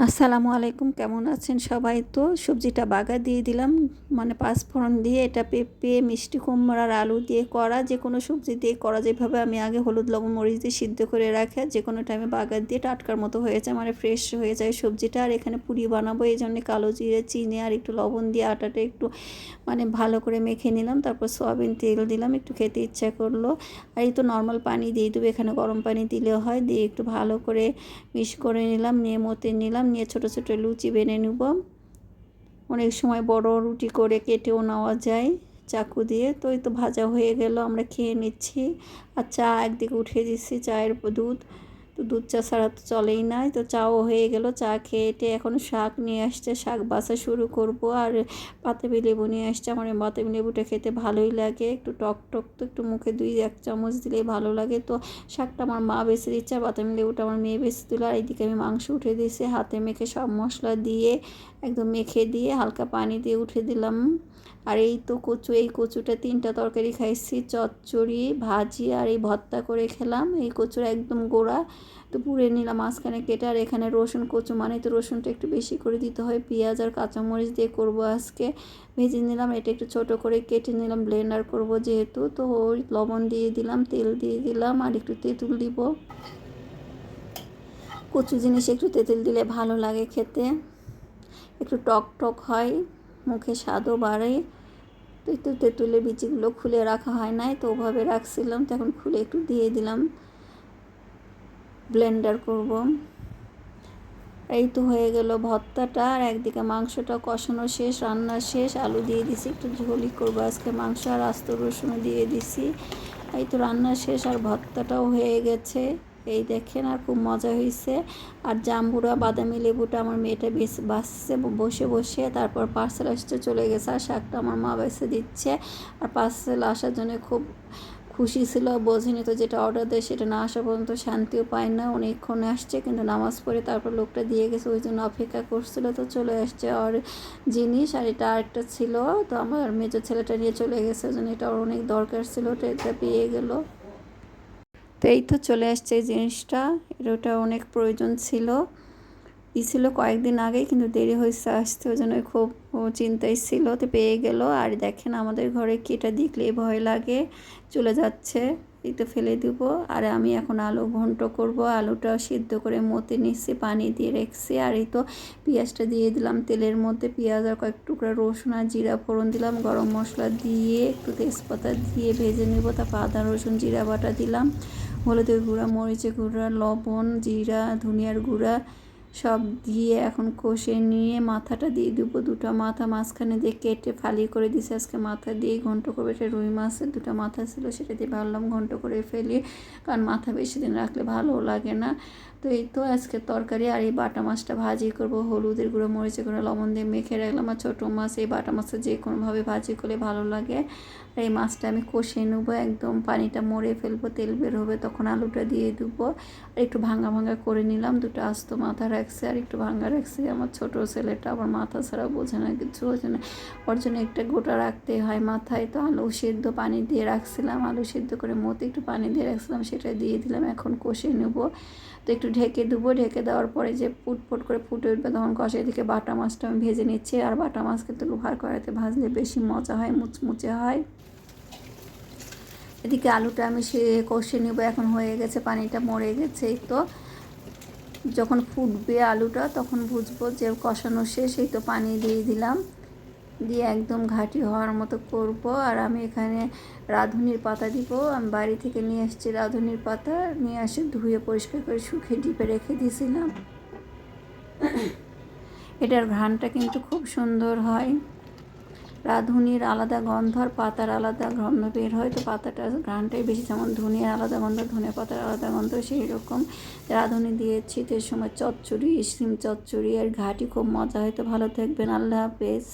আসসালামু আলাইকুম, কেমন আছেন সবাই? তো সবজিটা বাগার দিয়ে দিলাম, মানে পাঁচফোড়ন দিয়ে। এটা পেঁপে, মিষ্টি কুমড়ার আলু দিয়ে করা, যে কোনো সবজি দিয়ে করা, যেভাবে আমি আগে হলুদ লবণ মরিচ দিয়ে সিদ্ধ করে রাখা, যে কোনো টাইমে বাগার দিয়ে টাটকার মতো হয়ে যায়, মানে ফ্রেশ হয়ে যায় সবজিটা। আর এখানে পুরি বানাবো, এই জন্য কালো জিরে, চিনি আর একটু লবণ দিয়ে আটাটা একটু মানে ভালো করে মেখে নিলাম। তারপর সয়াবিন তেল দিলাম, একটু খেতে ইচ্ছা করলো। আর এই তো নর্মাল পানি দিয়ে দেবো, এখানে গরম পানি দিলেও হয়। দিয়ে একটু ভালো করে মিক্স করে নিলাম, নিয়ে মতে নিলাম, নিয়ে ছোটো ছোটো লুচি বেনে নেব। অনেক সময় বড় রুটি করে কেটেও নেওয়া যায় চাকু দিয়ে। তো এই তো ভাজা হয়ে গেল, আমরা খেয়ে নিচ্ছি। আর চা একদিকে উঠিয়ে দিচ্ছি, চায়ের দুধ, তো দুধ চা ছাড়া তো চলেই না। তো চাও হয়ে গেল, চা খেয়ে এখন শাক নিয়ে আসছে, শাক বাছা শুরু করব। আর বাতাবি লেবু নিয়ে আসছে, আমার বাতাবি লেবুটা খেতে ভালোই লাগে, একটু টক টক, তো একটু মুখে 2-1 চামচ দিলেই ভালো লাগে। তো শাকটা আমার মা বেছে দিচ্ছে, আর বাতাবি লেবুটা আমার মেয়ে বেছে দিল। আর এইদিকে আমি মাংস উঠে দিয়েছি, হাতে মেখে সব মশলা দিয়ে একদম মেখে দিয়ে হালকা পানি দিয়ে উঠে দিলাম। আর এই তো কচু, এই কচুটা 3টা তরকারি খাইছি, চচ্চড়ি, ভাজি আর এই ভর্তা করে খেলাম। এই কচুর একদম গোড়া তো পুড়ে নিলাম মাঝখানে কেটে। আর এখানে রসুন, কচু মানে তো রসুনটা একটু বেশি করে দিতে হয়, পেঁয়াজ আর কাঁচামরিচ দিয়ে করব আজকে। ভেজে নিলাম, এটা একটু ছোট করে কেটে নিলাম, ব্লেন্ডার করব যেহেতু। তো ওই লবণ দিয়ে দিলাম, তেল দিয়ে দিলাম, আর একটু তেঁতুল দিব। কচু জিনিস একটু তেঁতুল দিলে ভালো লাগে খেতে, একটু টক টক হয়, মুখে স্বাদও বাড়ে। তো একটু তেঁতুলের বিচিগুলো খুলে রাখা হয় নাই, তো ওভাবে রাখছিলাম, তো এখন খুলে একটু দিয়ে দিলাম, ব্লেন্ডার করব। এই তো হয়ে গেল ভর্তাটা। আর একদিকে মাংসটা কষানো শেষ, রান্না শেষ, আলু দিয়ে দিছি, একটু ঝোলই করবো আজকে মাংস, আর আস্ত রসুনও দিয়ে দিছি। এই তো রান্না শেষ, আর ভর্তাটাও হয়ে গেছে, এই দেখেন। আর খুব মজা হয়েছে। আর জাম্বুরা বাদামি লেবুটা আমার মেয়েটা বাসছে বসে বসে, তারপর পার্সেল আসতে চলে গেছে। আর শাকটা আমার মা বেছে দিচ্ছে। আর পার্সেল আসার জন্য খুব খুশি ছিল, বোঝেনি তো যেটা অর্ডার দেয় সেটা না আসা পর্যন্ত শান্তিও পায় না। অনেকক্ষণে আসছে, কিন্তু নামাজ পড়ে তারপর লোকটা দিয়ে গেছে, ওই জন্য অপেক্ষা করছিল। তো চলে আসছে আর জিনিস। আর এটা আরেকটা ছিল, তো আমার মেজর ছেলেটা নিয়ে চলে গেছে, ওই জন্য এটা ওর অনেক দরকার ছিল, তো এটা পেয়ে গেল। তো এই তো চলে আসছে এই জিনিসটা, এটা অনেক প্রয়োজন ছিল। ছিল কয়েকদিন আগেই, কিন্তু দেরি হয়েছে আসতে, ওই জন্য খুব চিন্তায় ছিল। তো পেয়ে গেল। আর দেখেন আমাদের ঘরে কি, এটা দেখলেই ভয় লাগে, চলে যাচ্ছে, এই তো ফেলে দিব। আর আমি এখন আলু ঘন্ট করব, আলুটা সিদ্ধ করে মতে নিচ্ছি, পানি দিয়ে রেখেছি। আর এই তো পেঁয়াজটা দিয়ে দিলাম তেলের মধ্যে, পেঁয়াজ আর কয়েক টুকরা রসুন আর জিরা ফোড়ন দিলাম, গরম মশলা দিয়ে একটু তেজপাতা দিয়ে ভেজে নেব। তারপর আদা রসুন জিরা বাটা দিলাম, হলুদের গুঁড়া, মরিচের গুঁড়া, লবণ, জিরা, ধনিয়ার গুঁড়া সব দিয়ে এখন কষে নিয়ে মাথাটা দিয়ে দেবো। 2টা মাথা মাঝখানে দিয়ে কেটে ফালি করে দিছে, আজকে মাথা দিয়ে ঘন্ট করবে। এটা রুই মাছের 2টা মাথা ছিল, সেটা দিয়ে ভাবলাম ঘন্ট করে ফেলি, কারণ মাথা বেশি দিন রাখলে ভালোও লাগে না। তো এই তো আজকে তরকারি। আর এই বাটা মাছটা ভাজি করব, হলুদের গুঁড়ো, মরিচের গুঁড়ো, লবণ দিয়ে মেখে রাখলাম। আর ছোটো মাছ, এই বাটা মাছটা যে কোনোভাবে ভাজি করলে ভালো লাগে। আর এই মাছটা আমি কষিয়ে নেবো, একদম পানিটা মরে ফেলবো, তেল বের হবে, তখন আলুটা দিয়ে দেবো। আর একটু ভাঙা ভাঙা করে নিলাম, 2টা আস্ত মাথা রাখছে আর একটু ভাঙা রাখছে। আমার ছোটো ছেলেটা আবার মাথা ছাড়া বোঝে না কিছু, ওর জন্য একটা গোটা রাখতে হয় মাথায়। তো আলু সিদ্ধ পানি দিয়ে রাখছিলাম, আলু সিদ্ধ করে মতো একটু পানি দিয়ে রাখছিলাম, সেটা দিয়ে দিলাম, এখন কষিয়ে নেবো। তো একটু ঢেকে দেবো, ঢেকে দেওয়ার পরে যে পুটপুট করে ফুটে উঠবে তখন কষে। এদিকে বাটা মাছটা আমি ভেজে নিচ্ছি। আর বাটা মাছ কিন্তু লোহার কড়াইতে ভাজলে বেশি মজা হয়, মুচমুচে হয়। এদিকে আলুটা আমি কষে নেবো, এখন হয়ে গেছে, পানিটা মরে গেছে। এই তো যখন ফুটবে আলুটা তখন বুঝবো যে কষানো শেষ। এই তো পানি দিয়ে দিলাম, দিয়ে একদম ঘাঁটি হওয়ার মতো করব। আর আমি এখানে রাঁধুনির পাতা দিব, আমি বাড়ি থেকে নিয়ে এসেছি রাঁধুনির পাতা, নিয়ে এসে ধুয়ে পরিষ্কার করে শুকিয়ে ডিপে রেখে দিয়েছিলাম। এটার ঘ্রাণটা কিন্তু খুব সুন্দর হয়, রাঁধুনির আলাদা গন্ধ আর পাতার আলাদা গন্ধ বের হয়। তো পাতাটার ঘ্রাণটাই বেশি, যেমন ধনিয়ার আলাদা গন্ধ, ধনে পাতার আলাদা গন্ধ, সেই রকম রাঁধুনি দিয়ে শীতের সময় চচ্চড়ি, শিম চচ্চড়ি আর ঘাটি খুব মজা হয়। তো ভালো থাকবেন, আল্লাহ হাফেজ।